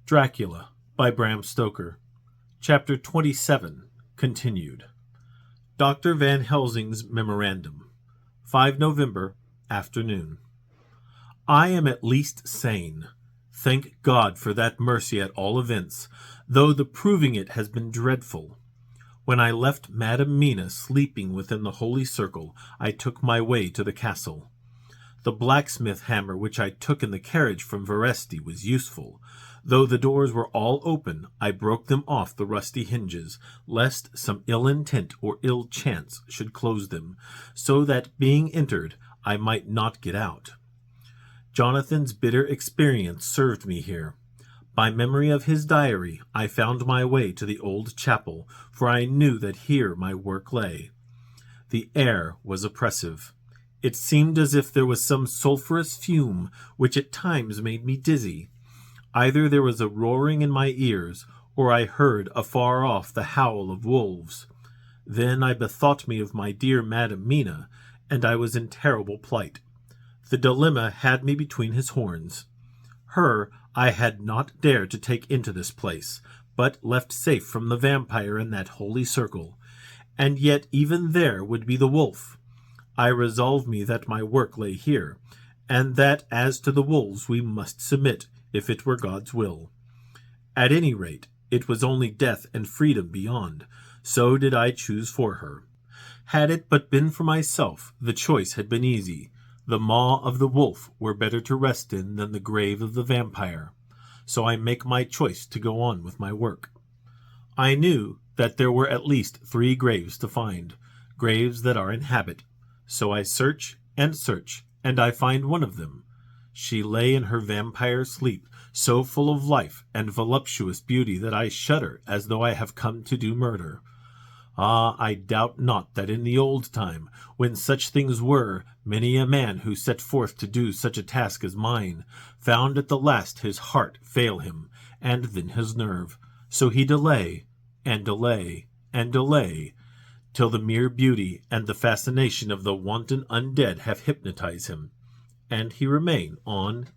Dracula by Bram Stoker. Chapter 27, continued. Dr. Van Helsing's Memorandum. 5 November, afternoon. I am at least sane. Thank God for that mercy at all events, though the proving it has been dreadful. When I left Madam Mina sleeping within the holy circle, I took my way to the castle. The blacksmith hammer which I took in the carriage from Veresti was useful. Though the doors were all open, I broke them off the rusty hinges, lest some ill intent or ill chance should close them, so that, being entered, I might not get out. Jonathan's bitter experience served me here. By memory of his diary, I found my way to the old chapel, for I knew that here my work lay. The air was oppressive. It seemed as if there was some sulphurous fume, which at times made me dizzy. Either there was a roaring in my ears, or I heard afar off the howl of wolves. Then I bethought me of my dear Madam Mina, and I was in terrible plight. The dilemma had me between his horns. Her I had not dared to take into this place, but left safe from the vampire in that holy circle, and yet even there would be the wolf. I resolved me that my work lay here, and that as to the wolves we must submit, if it were God's will. At any rate, it was only death and freedom beyond, so did I choose for her. Had it but been for myself, the choice had been easy. The maw of the wolf were better to rest in than the grave of the vampire, so I make my choice to go on with my work. I knew that there were at least 3 graves to find, graves that are in habit, so I search, and I find one of them. She lay in her vampire sleep, so full of life and voluptuous beauty that I shudder as though I have come to do murder. Ah, I doubt not that in the old time, when such things were, many a man who set forth to do such a task as mine, found at the last his heart fail him, and then his nerve. So he delay, and delay, and delay, till the mere beauty and the fascination of the wanton undead have hypnotized him, and he remain on,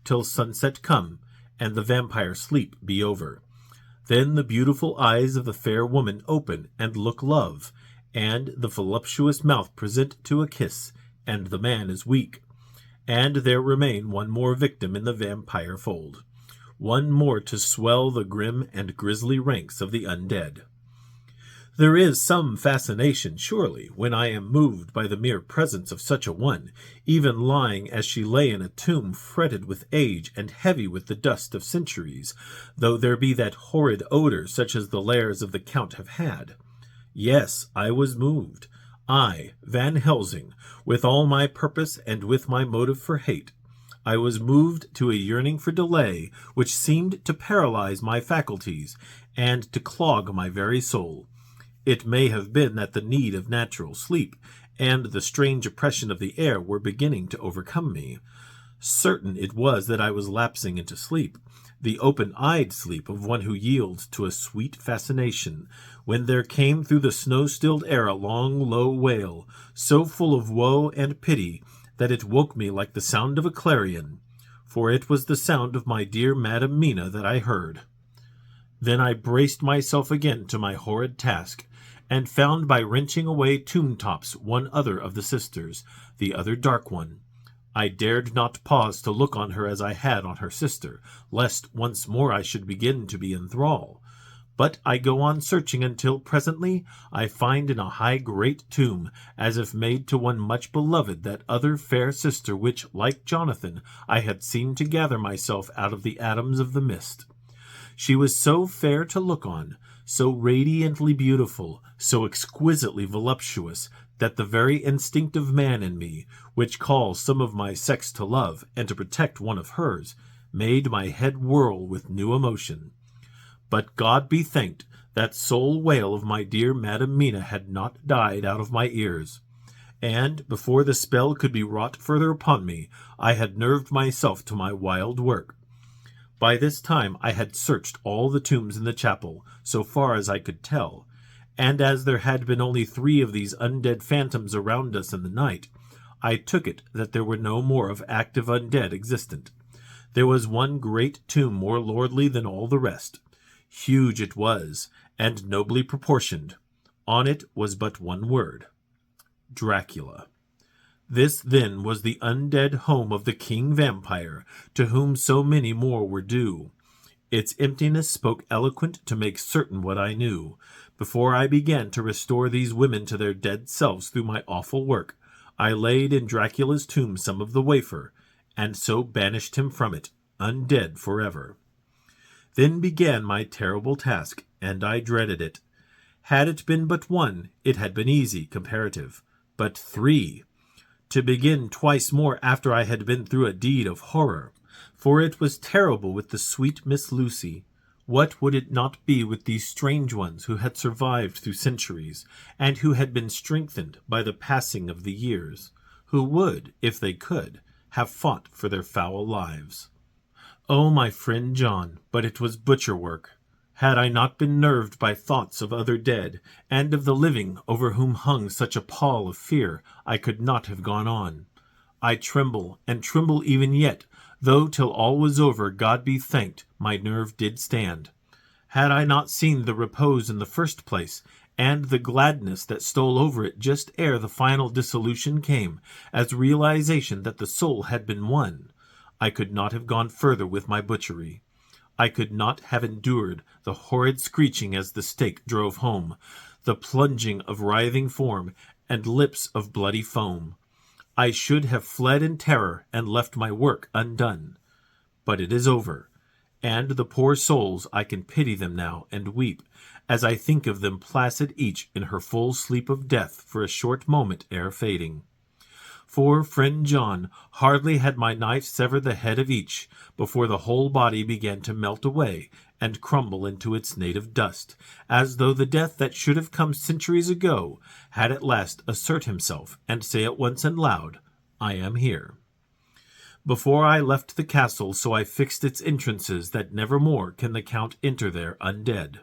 till sunset come, and the vampire sleep be over. Then the beautiful eyes of the fair woman open and look love, and the voluptuous mouth present to a kiss, and the man is weak. And there remain one more victim in the vampire fold, one more to swell the grim and grisly ranks of the undead. There is some fascination, surely, when I am moved by the mere presence of such a one, even lying as she lay in a tomb fretted with age and heavy with the dust of centuries, though there be that horrid odor such as the lairs of the Count have had. Yes, I was moved. I, Van Helsing, with all my purpose and with my motive for hate. I was moved to a yearning for delay, which seemed to paralyze my faculties, and to clog my very soul. It may have been that the need of natural sleep and the strange oppression of the air were beginning to overcome me. Certain it was that I was lapsing into sleep, the open-eyed sleep of one who yields to a sweet fascination, when there came through the snow-stilled air a long, low wail, so full of woe and pity that it woke me like the sound of a clarion, for it was the sound of my dear Madam Mina that I heard. Then I braced myself again to my horrid task, and found by wrenching away tomb-tops one other of the sisters, the other dark one. I dared not pause to look on her as I had on her sister, lest once more I should begin to be in thrall. But I go on searching until presently I find in a high great tomb, as if made to one much beloved, that other fair sister which, like Jonathan, I had seen to gather myself out of the atoms of the mist. She was so fair to look on, so radiantly beautiful, so exquisitely voluptuous, that the very instinct of man in me, which calls some of my sex to love and to protect one of hers, made my head whirl with new emotion. But God be thanked, that soul wail of my dear Madam Mina had not died out of my ears. And, before the spell could be wrought further upon me, I had nerved myself to my wild work. By this time I had searched all the tombs in the chapel, so far as I could tell, and as there had been only 3 of these undead phantoms around us in the night, I took it that there were no more of active undead existent. There was one great tomb more lordly than all the rest. Huge it was, and nobly proportioned. On it was but one word: Dracula. This, then, was the undead home of the king vampire, to whom so many more were due. Its emptiness spoke eloquent to make certain what I knew. Before I began to restore these women to their dead selves through my awful work, I laid in Dracula's tomb some of the wafer, and so banished him from it, undead forever. Then began my terrible task, and I dreaded it. Had it been but one, it had been easy, comparative. But 3! To begin twice more after I had been through a deed of horror. For it was terrible with the sweet Miss Lucy. What would it not be with these strange ones who had survived through centuries, and who had been strengthened by the passing of the years, who would, if they could, have fought for their foul lives? Oh, my friend John, but it was butcher work. Had I not been nerved by thoughts of other dead, and of the living over whom hung such a pall of fear, I could not have gone on. I tremble, and tremble even yet, though till all was over, God be thanked, my nerve did stand. Had I not seen the repose in the first place, and the gladness that stole over it just ere the final dissolution came, as realization that the soul had been won, I could not have gone further with my butchery. I could not have endured the horrid screeching as the stake drove home, the plunging of writhing form, and lips of bloody foam. I should have fled in terror and left my work undone. But it is over, and the poor souls, I can pity them now and weep, as I think of them placid each in her full sleep of death for a short moment ere fading. For, friend John, hardly had my knife severed the head of each, before the whole body began to melt away and crumble into its native dust, as though the death that should have come centuries ago had at last assert himself and say at once and loud, I am here. Before I left the castle, so I fixed its entrances that never more can the Count enter there undead.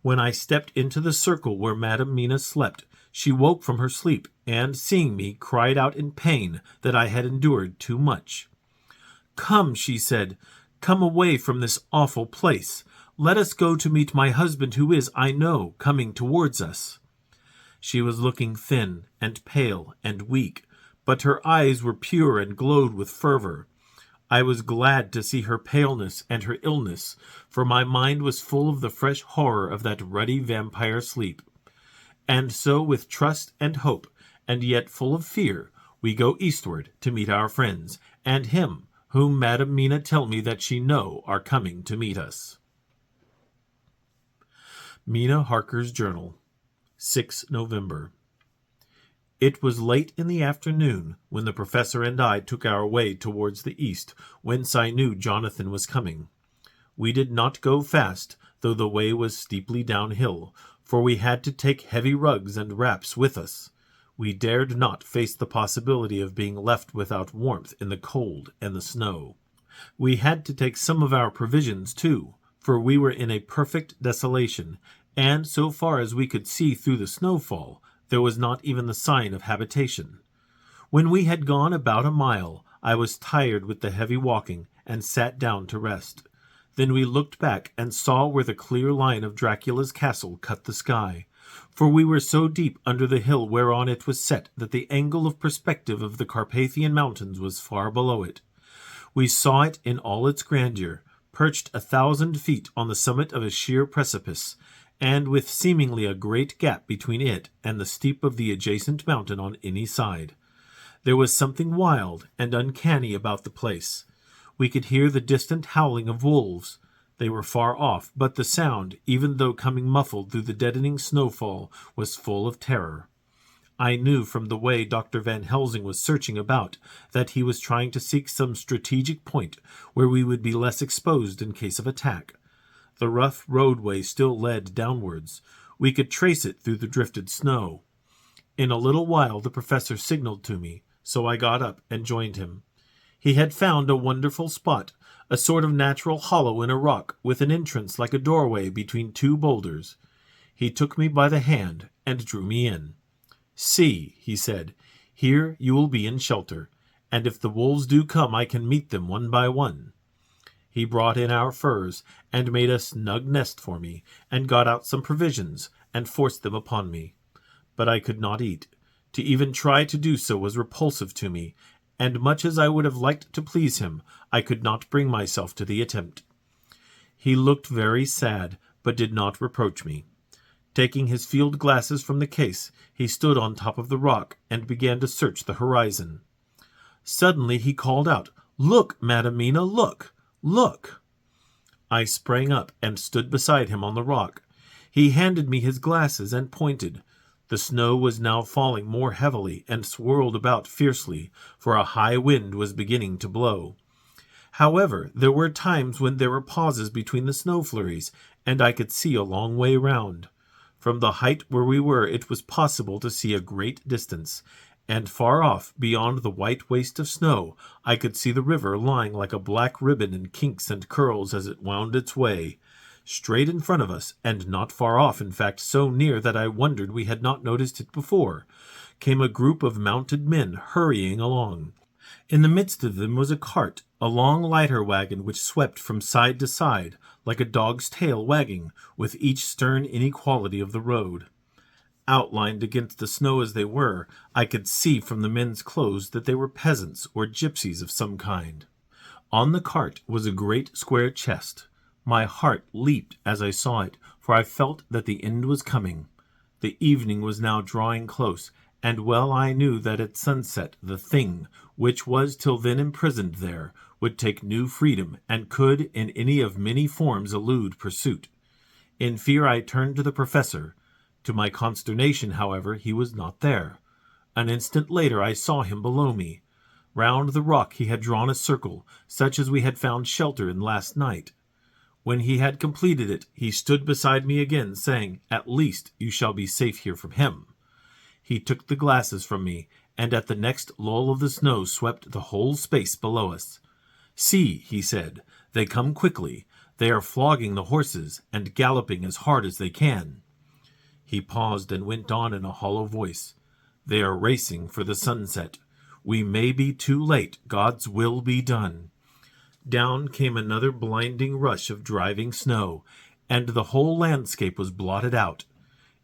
When I stepped into the circle where Madam Mina slept, she woke from her sleep, and, seeing me, cried out in pain that I had endured too much. Come, she said, come away from this awful place. Let us go to meet my husband who is, I know, coming towards us. She was looking thin and pale and weak, but her eyes were pure and glowed with fervor. I was glad to see her paleness and her illness, for my mind was full of the fresh horror of that ruddy vampire sleep. And so, with trust and hope, and yet full of fear, we go eastward to meet our friends, and him whom Madam Mina tell me that she know are coming to meet us. Mina Harker's Journal, 6 November. It was late in the afternoon when the professor and I took our way towards the east, whence I knew Jonathan was coming. We did not go fast, though the way was steeply downhill, for we had to take heavy rugs and wraps with us. We dared not face the possibility of being left without warmth in the cold and the snow. We had to take some of our provisions, too, for we were in a perfect desolation, and so far as we could see through the snowfall, there was not even the sign of habitation. When we had gone about a mile, I was tired with the heavy walking, and sat down to rest. Then we looked back and saw where the clear line of Dracula's castle cut the sky, for we were so deep under the hill whereon it was set that the angle of perspective of the Carpathian mountains was far below it. We saw it in all its grandeur, perched 1,000 feet on the summit of a sheer precipice, and with seemingly a great gap between it and the steep of the adjacent mountain on any side. There was something wild and uncanny about the place. We could hear the distant howling of wolves. They were far off, but the sound, even though coming muffled through the deadening snowfall, was full of terror. I knew from the way Dr. Van Helsing was searching about that he was trying to seek some strategic point where we would be less exposed in case of attack. The rough roadway still led downwards. We could trace it through the drifted snow. In a little while the professor signaled to me, so I got up and joined him. He had found a wonderful spot, a sort of natural hollow in a rock, with an entrance like a doorway between two boulders. He took me by the hand and drew me in. "See," he said, "here you will be in shelter, and if the wolves do come I can meet them one by one. He brought in our furs, and made a snug nest for me, and got out some provisions, and forced them upon me. But I could not eat. To even try to do so was repulsive to me, and much as I would have liked to please him, I could not bring myself to the attempt. He looked very sad, but did not reproach me. Taking his field glasses from the case, he stood on top of the rock, and began to search the horizon. Suddenly he called out, "Look, Madam Mina, look! Look!" I sprang up and stood beside him on the rock. He handed me his glasses and pointed. The snow was now falling more heavily and swirled about fiercely, for a high wind was beginning to blow. However, there were times when there were pauses between the snow flurries, and I could see a long way round. From the height where we were it was possible to see a great distance, and far off, beyond the white waste of snow, I could see the river lying like a black ribbon in kinks and curls as it wound its way. Straight in front of us, and not far off, in fact so near that I wondered we had not noticed it before, came a group of mounted men hurrying along. In the midst of them was a cart, a long lighter wagon which swept from side to side, like a dog's tail wagging, with each stern inequality of the road. Outlined against the snow as they were, I could see from the men's clothes that they were peasants or gypsies of some kind. On the cart was a great square chest. My heart leaped as I saw it, for I felt that the end was coming. The evening was now drawing close, and well I knew that at sunset the thing, which was till then imprisoned there, would take new freedom, and could in any of many forms elude pursuit. In fear I turned to the professor. To my consternation, however, he was not there. An instant later I saw him below me. Round the rock he had drawn a circle, such as we had found shelter in last night. When he had completed it, he stood beside me again, saying, "At least you shall be safe here from him." He took the glasses from me, and at the next lull of the snow swept the whole space below us. "See," he said, "they come quickly. They are flogging the horses, and galloping as hard as they can." He paused and went on in a hollow voice. "They are racing for the sunset. We may be too late. God's will be done." Down came another blinding rush of driving snow, and the whole landscape was blotted out.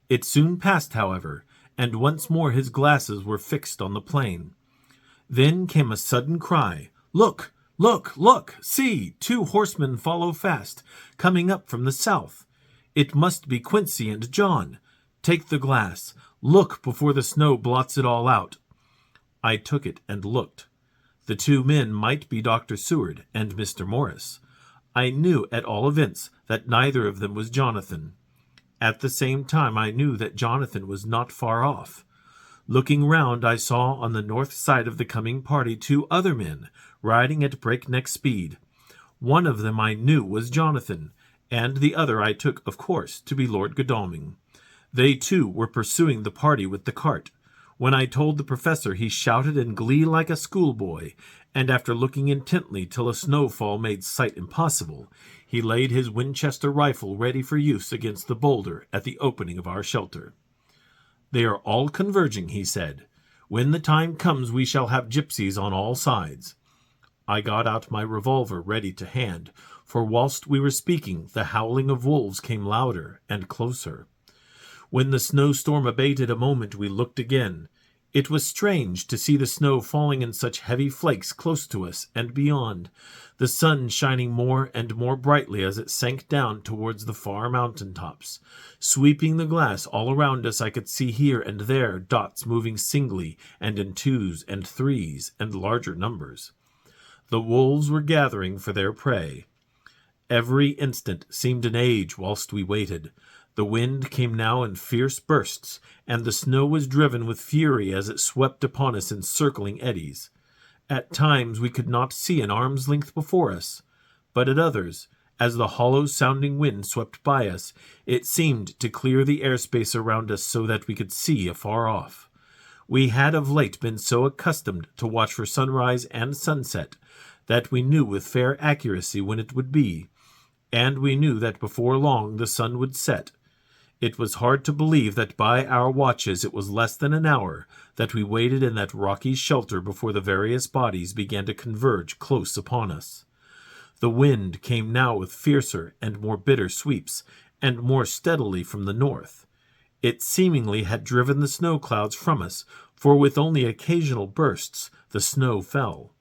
It soon passed, however, and once more his glasses were fixed on the plain. Then came a sudden cry, "Look! Look! Look! See! 2 horsemen follow fast, coming up from the south. It must be Quincy and John. Take the glass. Look before the snow blots it all out." I took it and looked. The 2 men might be Dr. Seward and Mr. Morris. I knew at all events that neither of them was Jonathan. At the same time I knew that Jonathan was not far off. Looking round, I saw on the north side of the coming party 2 other men, riding at breakneck speed. One of them I knew was Jonathan, and the other I took, of course, to be Lord Godalming. They, too, were pursuing the party with the cart. When I told the professor, he shouted in glee like a schoolboy, and after looking intently till a snowfall made sight impossible, he laid his Winchester rifle ready for use against the boulder at the opening of our shelter. "They are all converging," he said. "When the time comes we shall have gypsies on all sides." I got out my revolver ready to hand, for whilst we were speaking the howling of wolves came louder and closer. When the snowstorm abated a moment we looked again. It was strange to see the snow falling in such heavy flakes close to us and beyond, the sun shining more and more brightly as it sank down towards the far mountain tops. Sweeping the glass all around us I could see here and there dots moving singly and in 2s and 3s and larger numbers. The wolves were gathering for their prey. Every instant seemed an age whilst we waited. The wind came now in fierce bursts, and the snow was driven with fury as it swept upon us in circling eddies. At times we could not see an arm's length before us, but at others, as the hollow-sounding wind swept by us, it seemed to clear the airspace around us so that we could see afar off. We had of late been so accustomed to watch for sunrise and sunset that we knew with fair accuracy when it would be, and we knew that before long the sun would set. It was hard to believe that by our watches it was less than an hour that we waited in that rocky shelter before the various bodies began to converge close upon us. The wind came now with fiercer and more bitter sweeps, and more steadily from the north. It seemingly had driven the snow clouds from us, for with only occasional bursts the snow fell.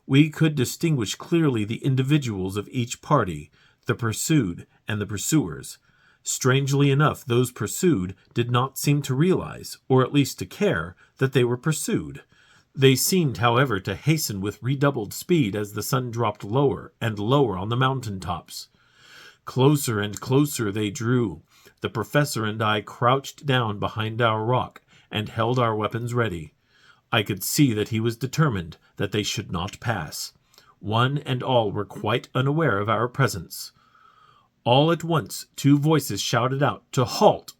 We could distinguish clearly the individuals of each party, the pursued and the pursuers. Strangely enough, those pursued did not seem to realize, or at least to care, that they were pursued. They seemed, however, to hasten with redoubled speed as the sun dropped lower and lower on the mountain tops. Closer and closer they drew. The professor and I crouched down behind our rock and held our weapons ready. I could see that he was determined that they should not pass. One and all were quite unaware of our presence. All at once 2 voices shouted out to halt.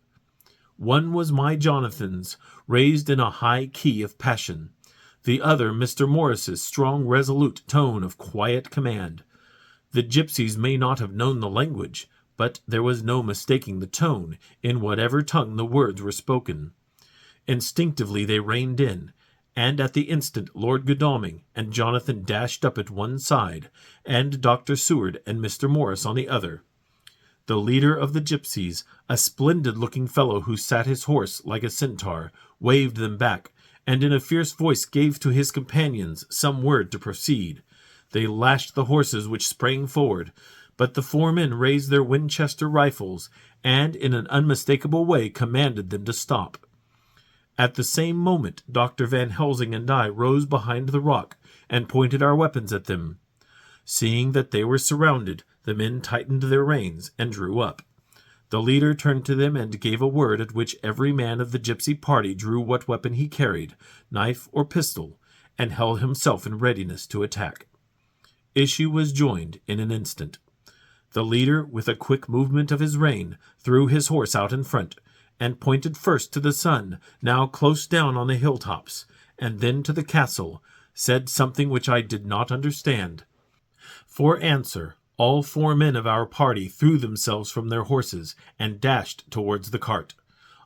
One was my Jonathan's, raised in a high key of passion. The other Mr. Morris's strong, resolute tone of quiet command. The gypsies may not have known the language, but there was no mistaking the tone, in whatever tongue the words were spoken. Instinctively they reined in, and at the instant Lord Godalming and Jonathan dashed up at one side, and Dr. Seward and Mr. Morris on the other. The leader of the gypsies, a splendid-looking fellow who sat his horse like a centaur, waved them back, and in a fierce voice gave to his companions some word to proceed. They lashed the horses, which sprang forward, but the 4 men raised their Winchester rifles, and in an unmistakable way commanded them to stop. At the same moment Dr. Van Helsing and I rose behind the rock, and pointed our weapons at them. Seeing that they were surrounded, the men tightened their reins and drew up. The leader turned to them and gave a word at which every man of the gypsy party drew what weapon he carried, knife or pistol, and held himself in readiness to attack. Issue was joined in an instant. The leader, with a quick movement of his rein, threw his horse out in front, and pointed first to the sun, now close down on the hilltops, and then to the castle, said something which I did not understand. For answer, all 4 men of our party threw themselves from their horses and dashed towards the cart.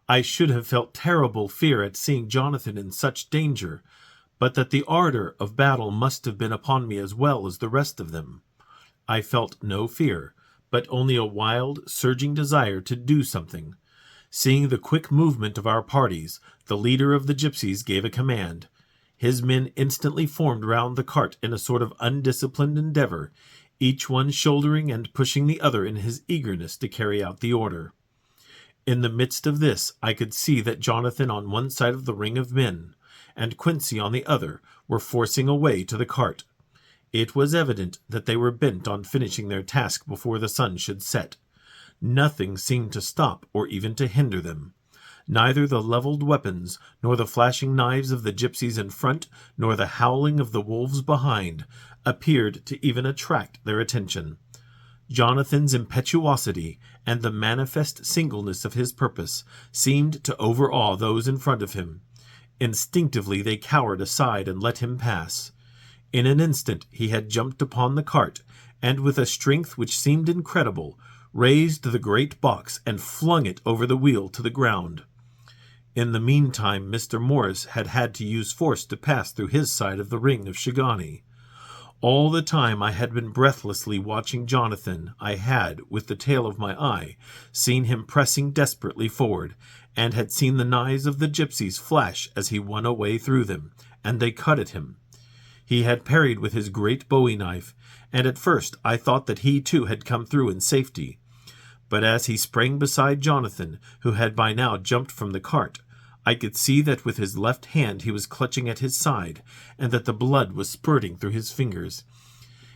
I should have felt terrible fear at seeing Jonathan in such danger, but that the ardor of battle must have been upon me as well as the rest of them. I felt no fear, but only a wild, surging desire to do something. Seeing the quick movement of our parties, the leader of the gypsies gave a command. His men instantly formed round the cart in a sort of undisciplined endeavor, each one shouldering and pushing the other in his eagerness to carry out the order. In the midst of this I could see that Jonathan on one side of the ring of men, and Quincy on the other, were forcing a way to the cart. It was evident that they were bent on finishing their task before the sun should set. Nothing seemed to stop or even to hinder them. Neither the levelled weapons, nor the flashing knives of the gypsies in front, nor the howling of the wolves behind, appeared to even attract their attention. Jonathan's impetuosity and the manifest singleness of his purpose seemed to overawe those in front of him. Instinctively they cowered aside and let him pass. In an instant he had jumped upon the cart, and with a strength which seemed incredible, raised the great box and flung it over the wheel to the ground. In the meantime Mr. Morris had had to use force to pass through his side of the ring of Shigani. All the time I had been breathlessly watching Jonathan, I had, with the tail of my eye, seen him pressing desperately forward, and had seen the knives of the gypsies flash as he won a way through them, and they cut at him. He had parried with his great bowie knife, and at first I thought that he too had come through in safety. But as he sprang beside Jonathan, who had by now jumped from the cart, I could see that with his left hand he was clutching at his side, and that the blood was spurting through his fingers.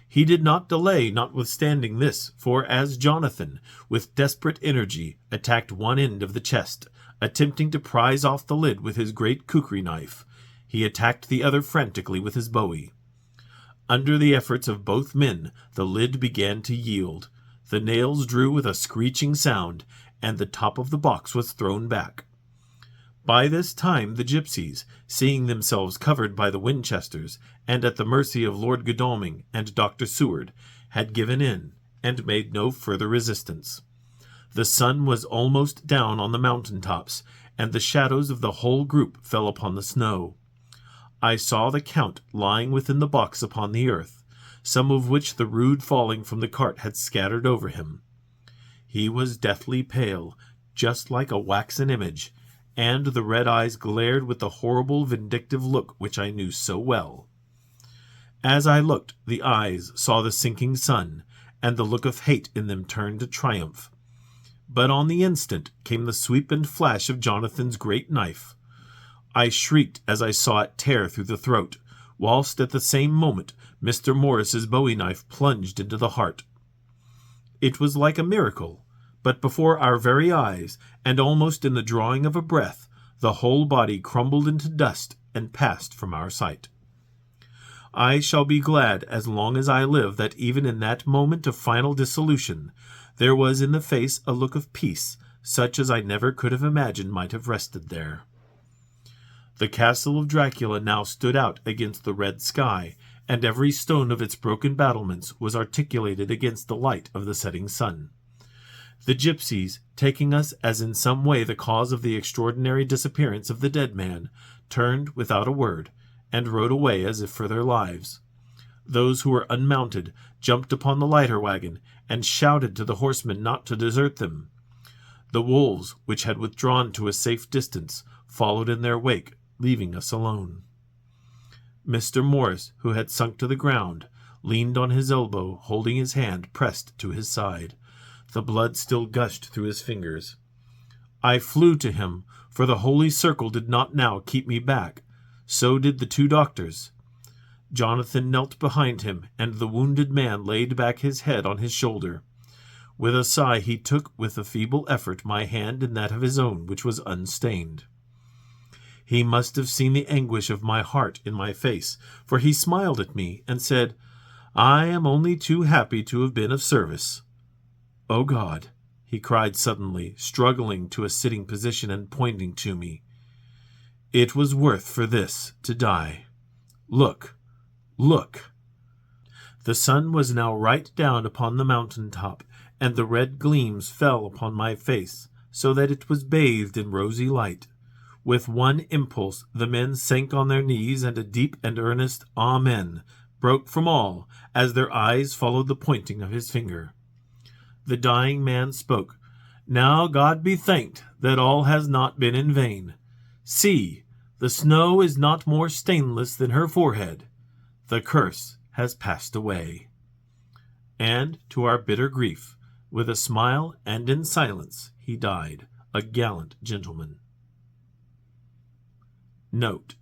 He did not delay notwithstanding this, for as Jonathan, with desperate energy, attacked one end of the chest, attempting to prise off the lid with his great kukri knife, he attacked the other frantically with his bowie. Under the efforts of both men, the lid began to yield. The nails drew with a screeching sound, and the top of the box was thrown back. By this time the gypsies, seeing themselves covered by the Winchesters, and at the mercy of Lord Godalming and Dr. Seward, had given in, and made no further resistance. The sun was almost down on the mountain tops, and the shadows of the whole group fell upon the snow. I saw the Count lying within the box upon the earth, some of which the rude falling from the cart had scattered over him. He was deathly pale, just like a waxen image, and the red eyes glared with the horrible vindictive look which I knew so well. As I looked, the eyes saw the sinking sun, and the look of hate in them turned to triumph. But on the instant came the sweep and flash of Jonathan's great knife. I shrieked as I saw it tear through the throat, whilst at the same moment Mr. Morris's bowie knife plunged into the heart. It was like a miracle, but before our very eyes, and almost in the drawing of a breath, the whole body crumbled into dust and passed from our sight. I shall be glad as long as I live that even in that moment of final dissolution there was in the face a look of peace, such as I never could have imagined might have rested there. The castle of Dracula now stood out against the red sky, and every stone of its broken battlements was articulated against the light of the setting sun. The gypsies, taking us as in some way the cause of the extraordinary disappearance of the dead man, turned without a word, and rode away as if for their lives. Those who were unmounted jumped upon the lighter wagon, and shouted to the horsemen not to desert them. The wolves, which had withdrawn to a safe distance, followed in their wake, leaving us alone. Mr. Morris, who had sunk to the ground, leaned on his elbow, holding his hand pressed to his side. The blood still gushed through his fingers. I flew to him, for the holy circle did not now keep me back. So did the two doctors. Jonathan knelt behind him, and the wounded man laid back his head on his shoulder. With a sigh he took with a feeble effort my hand in that of his own, which was unstained. He must have seen the anguish of my heart in my face, for he smiled at me and said, "I am only too happy to have been of service." "Oh God!" he cried suddenly, struggling to a sitting position and pointing to me. "It was worth for this to die. Look! Look!" The sun was now right down upon the mountain top, and the red gleams fell upon my face, so that it was bathed in rosy light. With one impulse the men sank on their knees, and a deep and earnest "Amen" broke from all, as their eyes followed the pointing of his finger. The dying man spoke. "Now God be thanked that all has not been in vain. See, the snow is not more stainless than her forehead. The curse has passed away." And, to our bitter grief, with a smile and in silence, he died, a gallant gentleman. Note: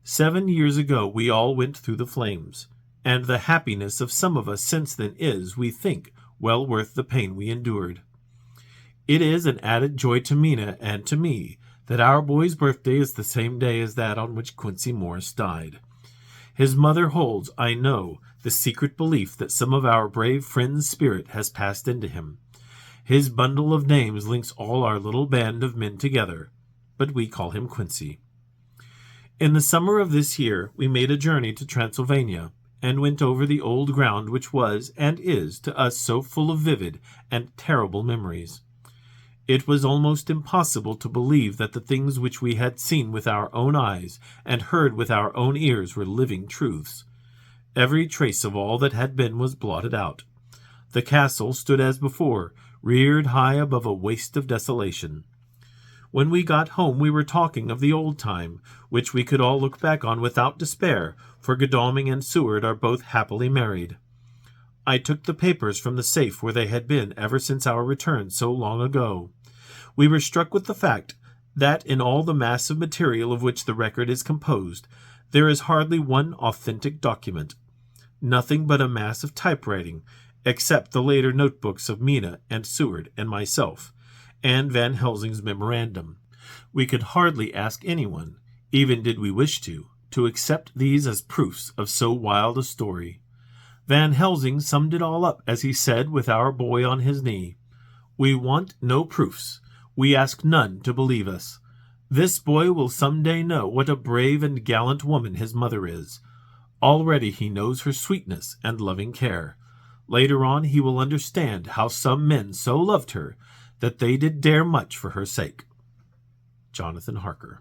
7 years ago we all went through the flames, and the happiness of some of us since then is, we think, well worth the pain we endured. It is an added joy to Mina and to me that our boy's birthday is the same day as that on which Quincy Morris died. His mother holds, I know, the secret belief that some of our brave friend's spirit has passed into him. His bundle of names links all our little band of men together, but we call him Quincy. In the summer of this year we made a journey to Transylvania, and went over the old ground which was, and is, to us so full of vivid and terrible memories. It was almost impossible to believe that the things which we had seen with our own eyes and heard with our own ears were living truths. Every trace of all that had been was blotted out. The castle stood as before, reared high above a waste of desolation. When we got home we were talking of the old time, which we could all look back on without despair, for Godalming and Seward are both happily married. I took the papers from the safe where they had been ever since our return so long ago. We were struck with the fact that in all the mass of material of which the record is composed, there is hardly one authentic document. Nothing but a mass of typewriting, except the later notebooks of Mina and Seward and myself, and Van Helsing's memorandum. We could hardly ask anyone, even did we wish to accept these as proofs of so wild a story. Van Helsing summed it all up as he said with our boy on his knee, "We want no proofs. We ask none to believe us. This boy will some day know what a brave and gallant woman his mother is. Already he knows her sweetness and loving care. Later on he will understand how some men so loved her that they did dare much for her sake. Jonathan Harker.